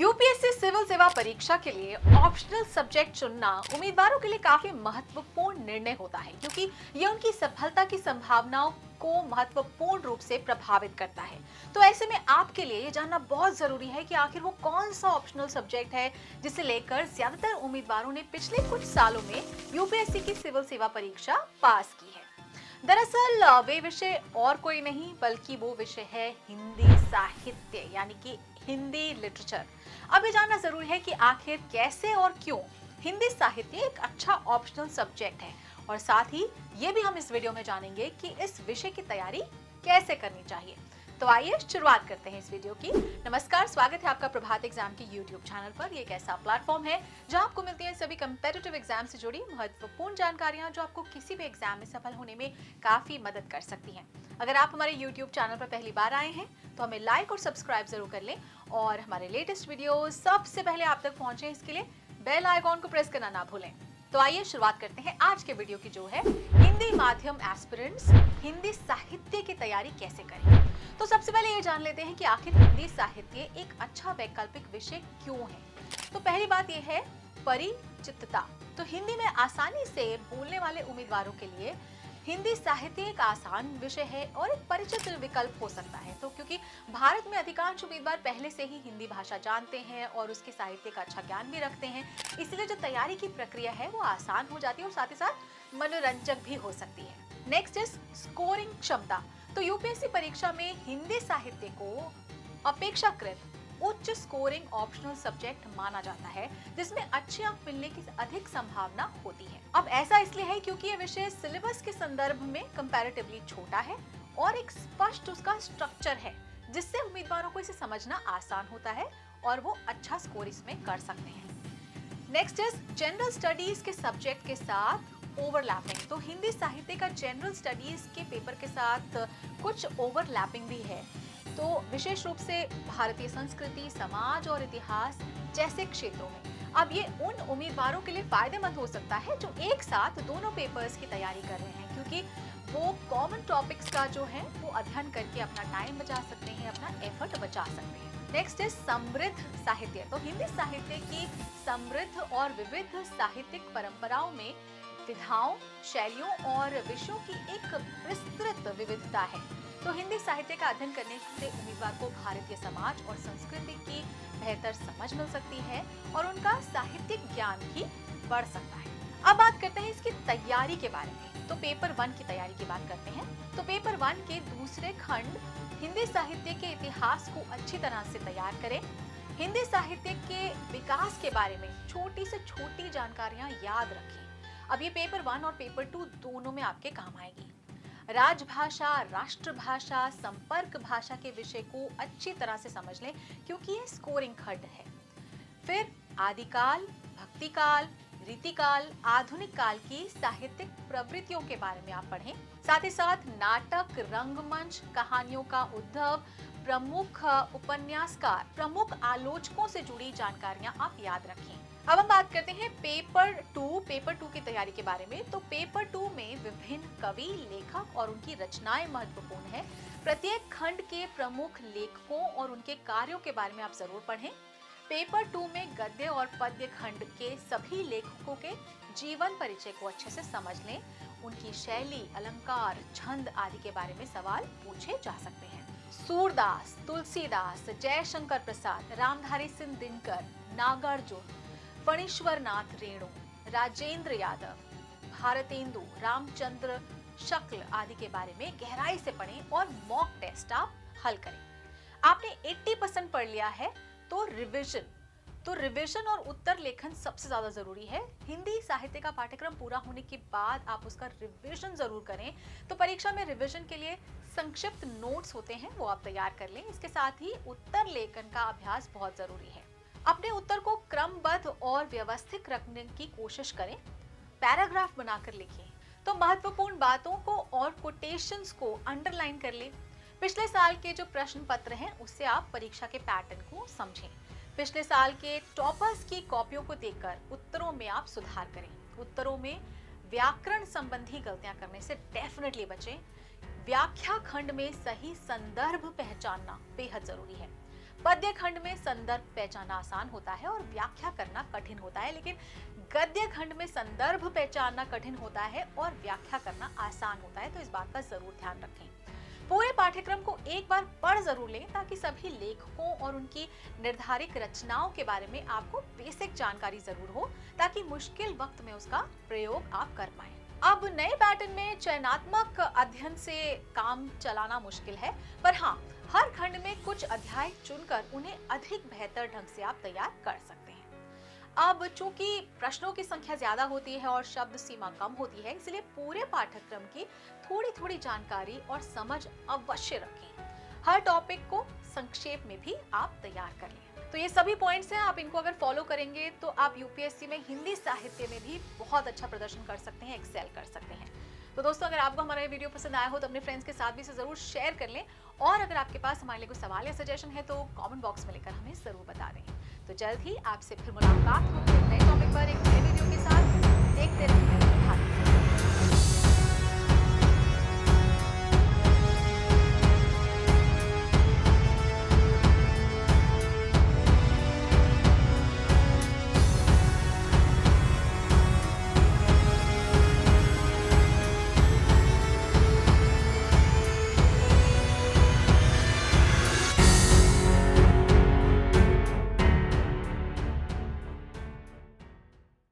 UPSC civil सेवा परीक्षा के लिए ऑप्शनल सब्जेक्ट चुनना उम्मीदवारों के लिए काफी महत्वपूर्ण निर्णय होता है, क्योंकि यह उनकी सफलता की संभावनाओं को महत्वपूर्ण रूप से प्रभावित करता है। तो ऐसे में आपके लिए ये जानना बहुत जरूरी है कि आखिर वो कौन सा ऑप्शनल सब्जेक्ट है जिसे लेकर ज्यादातर उम्मीदवारों ने पिछले कुछ सालों में यूपीएससी की सिविल सेवा परीक्षा पास की है। दरअसल वे विषय और कोई नहीं बल्कि वो विषय है हिंदी साहित्य, यानी कि हिंदी लिटरेचर। अब ये जानना जरूरी है कि आखिर कैसे और क्यों हिंदी साहित्य एक अच्छा ऑप्शनल सब्जेक्ट है, और साथ ही ये भी हम इस वीडियो में जानेंगे कि इस विषय की तैयारी कैसे करनी चाहिए। तो आइए शुरुआत करते हैं इस वीडियो की। नमस्कार, स्वागत है आपका प्रभात एग्जाम के यूट्यूब चैनल पर। ये एक ऐसा प्लेटफॉर्म है जहां आपको मिलती है सभी कंपेटिटिव एग्जाम से जुड़ी महत्वपूर्ण जानकारियां जो आपको किसी भी एग्जाम में सफल होने में काफी मदद कर सकती हैं। अगर आप हमारे यूट्यूब चैनल पर पहली बार आए हैं तो हमें लाइक और सब्सक्राइब जरूर कर लें, और हमारे लेटेस्ट वीडियो सबसे पहले आप तक पहुंचे इसके लिए बेल आइकॉन को प्रेस करना ना भूलें। तो आइए शुरुआत करते हैं आज के वीडियो की, जो है हिंदी माध्यम एस्पिरेंट्स हिंदी साहित्य की तैयारी कैसे करें। तो सबसे पहले ये जान लेते हैं कि आखिर हिंदी साहित्य एक अच्छा वैकल्पिक विषय क्यों है। तो पहली बात यह है परिचितता। तो हिंदी में आसानी से बोलने वाले उम्मीदवारों के लिए हिंदी साहित्य एक आसान विषय है और एक परिचित विकल्प हो सकता है। तो क्योंकि भारत में अधिकांश उम्मीदवार पहले से ही हिंदी भाषा जानते हैं और उसके साहित्य का अच्छा ज्ञान भी रखते हैं, इसलिए जो तैयारी की प्रक्रिया है वो आसान हो जाती है और साथ ही साथ मनोरंजक भी हो सकती है। नेक्स्ट इज स्कोरिंग क्षमता। तो यूपीएससी परीक्षा में हिंदी साहित्य को अपेक्षाकृत उच्च स्कोरिंग ऑप्शनल सब्जेक्ट माना जाता है, जिसमें अच्छे अंक मिलने की अधिक संभावना होती है। अब ऐसा इसलिए है क्योंकि यह विषय सिलेबस के संदर्भ में कंपैरेटिवली छोटा है और एक स्पष्ट उसका स्ट्रक्चर है, जिससे उम्मीदवारों को इसे समझना आसान होता है और वो अच्छा स्कोर इसमें कर सकते हैं। नेक्स्ट इज जनरल स्टडीज के सब्जेक्ट के साथ ओवरलैपिंग। तो हिंदी साहित्य का जनरल स्टडीज के पेपर के साथ कुछ ओवरलैपिंग भी है। तो विशेष रूप से भारतीय संस्कृति, समाज और इतिहास जैसे क्षेत्रों में। अब ये उन उम्मीदवारों के लिए फायदेमंद हो सकता है जो एक साथ दोनों पेपर्स की तैयारी कर रहे हैं, क्योंकि वो कॉमन टॉपिक्स का जो है वो अध्ययन करके अपना टाइम बचा सकते हैं, अपना एफर्ट बचा सकते हैं। नेक्स्ट है समृद्ध साहित्य। तो हिंदी साहित्य की समृद्ध और विविध साहित्यिक परंपराओं में विधाओं, शैलियों और विषयों की एक विस्तृत विविधता है। तो हिंदी साहित्य का अध्ययन करने से उम्मीदवार को भारतीय समाज और संस्कृति की बेहतर समझ मिल सकती है और उनका साहित्यिक ज्ञान भी बढ़ सकता है। अब बात करते हैं इसकी तैयारी के बारे में। तो पेपर 1 की तैयारी की बात करते हैं। तो पेपर 1 के दूसरे खंड हिंदी साहित्य के इतिहास को अच्छी तरह से तैयार करें। हिंदी साहित्य के विकास के बारे में छोटी से छोटी जानकारियां याद रखें। अब ये पेपर 1 और पेपर 2 दोनों में आपके काम आएगी। राजभाषा, राष्ट्रभाषा, संपर्क भाषा के विषय को अच्छी तरह से समझ लें, क्योंकि ये स्कोरिंग खंड है। फिर आदिकाल, भक्तिकाल, रीतिकाल, आधुनिक काल की साहित्यिक प्रवृत्तियों के बारे में आप पढ़ें। साथ ही साथ नाटक, रंगमंच, कहानियों का उद्भव, प्रमुख उपन्यासकार, प्रमुख आलोचकों से जुड़ी जानकारियां आप याद रखें। अब हम बात करते हैं पेपर 2 की तैयारी के बारे में। तो पेपर 2 में विभिन्न कवि, लेखक और उनकी रचनाएं महत्वपूर्ण है। प्रत्येक खंड के प्रमुख लेखकों और उनके कार्यों के बारे में आप जरूर पढ़ें। पेपर 2 में गद्य और पद्य खंड के सभी लेखकों के जीवन परिचय को अच्छे से समझ लें। उनकी शैली, अलंकार, छंद आदि के बारे में सवाल पूछे जा सकते हैं। सूरदास, तुलसीदास, जयशंकर प्रसाद, रामधारी सिंह दिनकर, नागार्जुन, फणीश्वर नाथ रेणु, राजेंद्र यादव, भारतेंदु, रामचंद्र शक्ल आदि के बारे में गहराई से पढ़ें और मॉक टेस्ट आप हल करें। आपने 80% पढ़ लिया है तो रिवीजन और उत्तर लेखन सबसे ज्यादा जरूरी है। हिंदी साहित्य का पाठ्यक्रम पूरा होने के बाद आप उसका रिवीजन जरूर करें। तो परीक्षा में रिवीजन के लिए संक्षिप्त नोट्स होते हैं, वो आप तैयार कर लें। इसके साथ ही उत्तर लेखन का अभ्यास बहुत जरूरी है। अपने उत्तर को क्रमबद्ध और व्यवस्थित रखने की कोशिश करें। पैराग्राफ बनाकर लिखें। तो महत्वपूर्ण बातों को और कोटेशंस को अंडरलाइन कर लें। पिछले साल के जो प्रश्न पत्र हैं उससे आप परीक्षा के पैटर्न को समझें। पिछले साल के टॉपर्स की कॉपियों को देखकर उत्तरों में आप सुधार करें। उत्तरों में व्याकरण संबंधी गलतियां करने से डेफिनेटली बचें। व्याख्या खंड में सही संदर्भ पहचानना बेहद जरूरी है। पद्य खंड में संदर्भ पहचानना आसान होता है और व्याख्या करना कठिन होता है, लेकिन गद्य खंड में संदर्भ पहचानना कठिन होता है और व्याख्या करना आसान होता है। तो इस बात का जरूर ध्यान रखें। पूरे पाठ्यक्रम को एक बार पढ़ जरूर लें ताकि सभी लेखकों और उनकी निर्धारित रचनाओं के बारे में आपको बेसिक जानकारी जरूर हो, ताकि मुश्किल वक्त में उसका प्रयोग आप कर पाएं। अब नए पैटर्न में चयनात्मक अध्ययन से काम चलाना मुश्किल है, पर हाँ, हर खंड में कुछ अध्याय चुनकर उन्हें अधिक बेहतर ढंग से आप तैयार कर सकते हैं। अब चूंकि प्रश्नों की संख्या ज्यादा होती है और शब्द सीमा कम होती है, इसलिए पूरे पाठ्यक्रम की थोड़ी थोड़ी जानकारी और समझ अवश्य रखें। हर टॉपिक को संक्षेप में भी आप तैयार कर लें। तो ये सभी पॉइंट्स हैं, आप इनको अगर फॉलो करेंगे तो आप यूपीएससी में हिंदी साहित्य में भी बहुत अच्छा प्रदर्शन कर सकते हैं, एक्सेल कर सकते हैं। तो दोस्तों, अगर आपको हमारा ये वीडियो पसंद आया हो तो अपने फ्रेंड्स के साथ भी इसे जरूर शेयर कर लें, और अगर आपके पास हमारे लिए कोई सवाल या सजेशन है तो कमेंट बॉक्स में लिखकर हमें जरूर बता दें। तो जल्द ही आपसे फिर मुलाकात होगी नए टॉपिक पर एक नए वीडियो के साथ। देखते रहिए।